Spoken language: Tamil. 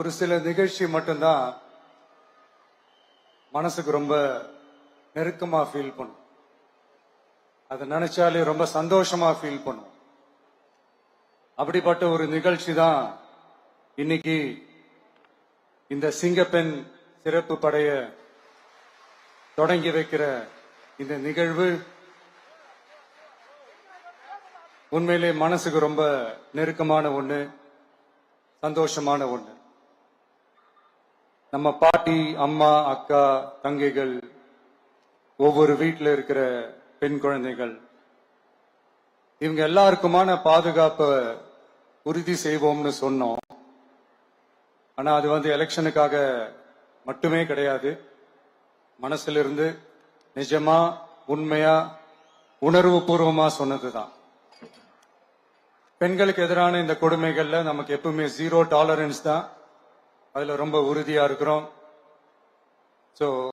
ஒரு சில நிகழ்ச்சி மட்டும்தான் மனசுக்கு ரொம்ப நெருக்கமா ஃபீல் பண்ணும். அதை நினைச்சாலே ரொம்ப சந்தோஷமா ஃபீல் பண்ணும். அப்படிப்பட்ட ஒரு நிகழ்ச்சி தான் இன்னைக்கு இந்த சிங்கப்பெண் சிறப்பு படைய தொடங்கி வைக்கிற இந்த நிகழ்வு. உண்மையிலே மனசுக்கு ரொம்ப நெருக்கமான ஒண்ணு, சந்தோஷமான ஒண்ணு. நம்ம பாட்டி, அம்மா, அக்கா, தங்கைகள், ஒவ்வொரு வீட்டில் இருக்கிற பெண் குழந்தைகள், இவங்க எல்லாருக்குமான பாதுகாப்பை உறுதி செய்வோம்னு சொன்னோம். ஆனா அது எலெக்ஷனுக்காக மட்டுமே கிடையாது. மனசுல இருந்து நிஜமா, உண்மையா, உணர்வு பூர்வமா சொன்னதுதான். பெண்களுக்கு எதிரான இந்த கொடுமைகள்ல நமக்கு எப்பவுமே 0 டாலரன்ஸ் தான். அதுல ரொம்ப உறுதியா இருக்கிறோம். சோ